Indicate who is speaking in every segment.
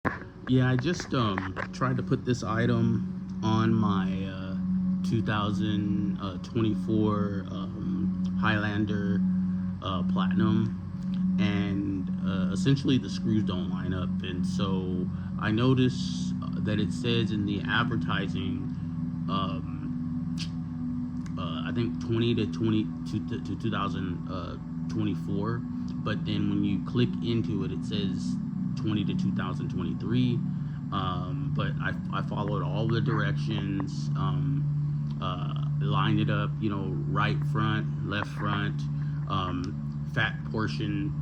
Speaker 1: Yeah, I just tried to put this item on my 2024 Highlander Platinum, and essentially the screws don't line up, and so I noticed that it says in the advertising, I think 20 to 2024, but then when you click into it, it says 20 to 2023. But I followed all the directions, lined it up, right front, left front, fat portion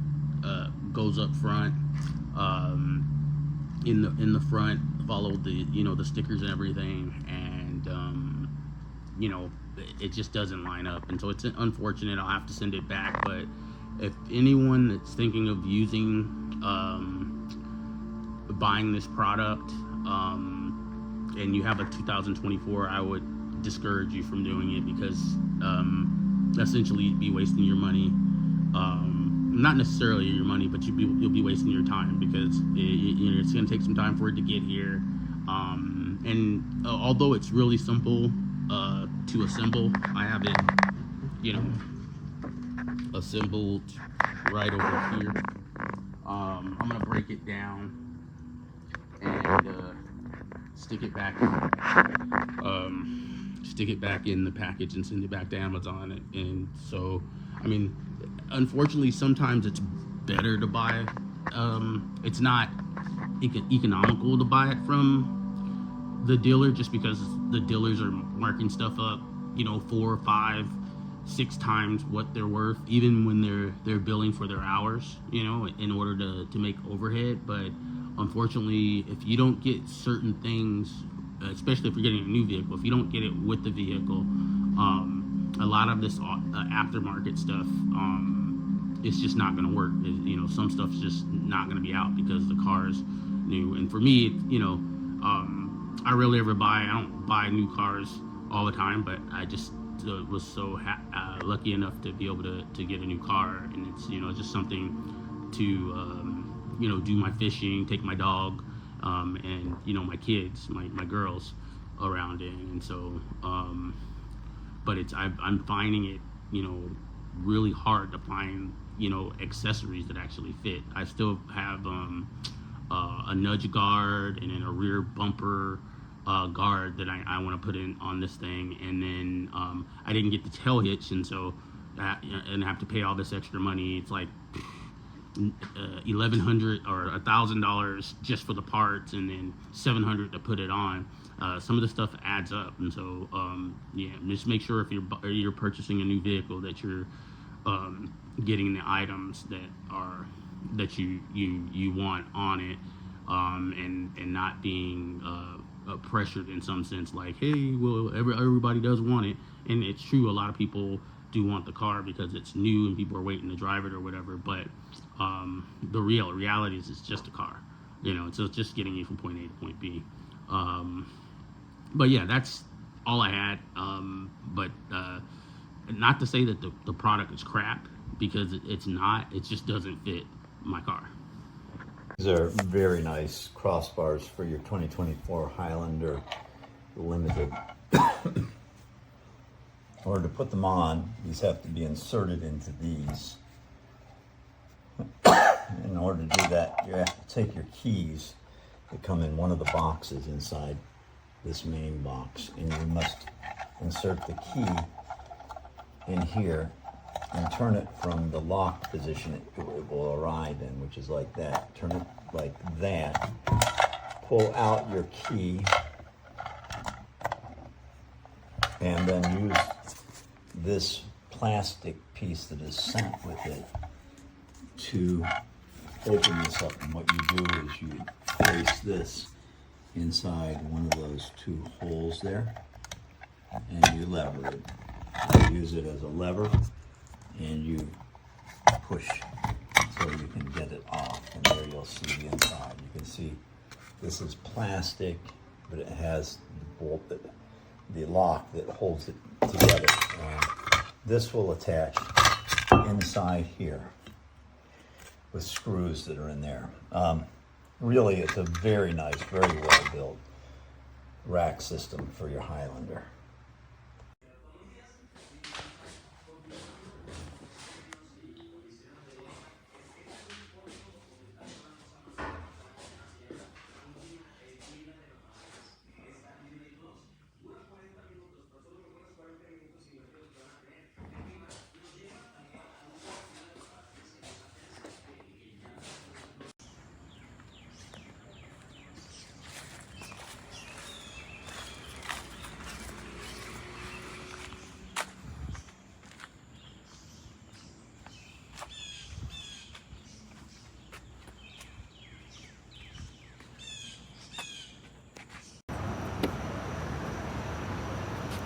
Speaker 1: goes up front, in the front, followed the stickers and everything, and it just doesn't line up, and so it's unfortunate. I'll have to send it back. But if anyone that's thinking of buying this product, and you have a 2024, I would discourage you from doing it, because essentially you'd be wasting your money. Not necessarily your money, but you'll be wasting your time, because it's going to take some time for it to get here. And although it's really simple to assemble, I have it, assembled right over here. I'm gonna break it down and stick it back in the package and send it back to Amazon. And so, I mean, unfortunately, sometimes it's better to buy. It's not economical to buy it from the dealer, just because the dealers are marking stuff up, 4, 5, 6 times what they're worth, even when they're billing for their hours, in order to make overhead. But unfortunately, if you don't get certain things, especially if you're getting a new vehicle, if you don't get it with the vehicle, a lot of this aftermarket stuff, it's just not going to work. Some stuff's just not going to be out because the car's new. And for me, I rarely ever I don't buy new cars all the time, but I just was so lucky enough to be able to get a new car. And it's, just something to, do my fishing, take my dog, and, my kids, my girls around it. And so, but I'm finding it, really hard to find, accessories that actually fit. I still have a nudge guard and then a rear bumper guard that I want to put in on this thing, and then I didn't get the tail hitch, and so and I have to pay all this extra money. It's like $1,100 or $1,000 just for the parts, and then $700 to put it on. Some of the stuff adds up, and so just make sure if you're purchasing a new vehicle that you're getting the items that you want on it, and not being pressured in some sense, like, hey, well, everybody does want it. And it's true, a lot of people do want the car because it's new and people are waiting to drive it or whatever, but the reality is it's just a car, so it's just getting you from point A to point B. But yeah, that's all I had. But not to say that the product is crap, because it's not. It just doesn't fit my car.
Speaker 2: These are very nice crossbars for your 2024 Highlander Limited. In order to put them on, these have to be inserted into these. In order to do that, you have to take your keys that come in one of the boxes inside this main box, and you must insert the key in here and turn it from the lock position it will arrive in, which is like that. Turn it like that. Pull out your key, and then use this plastic piece that is sent with it to open this up. And what you do is you place this inside one of those 2 holes there, and you lever it. You use it as a lever, and you push so you can get it off, and there you'll see the inside. You can see this is plastic, but it has the bolt, the lock that holds it together. This will attach inside here with screws that are in there. really, it's a very nice, very well built rack system for your Highlander.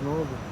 Speaker 3: Ne oldu?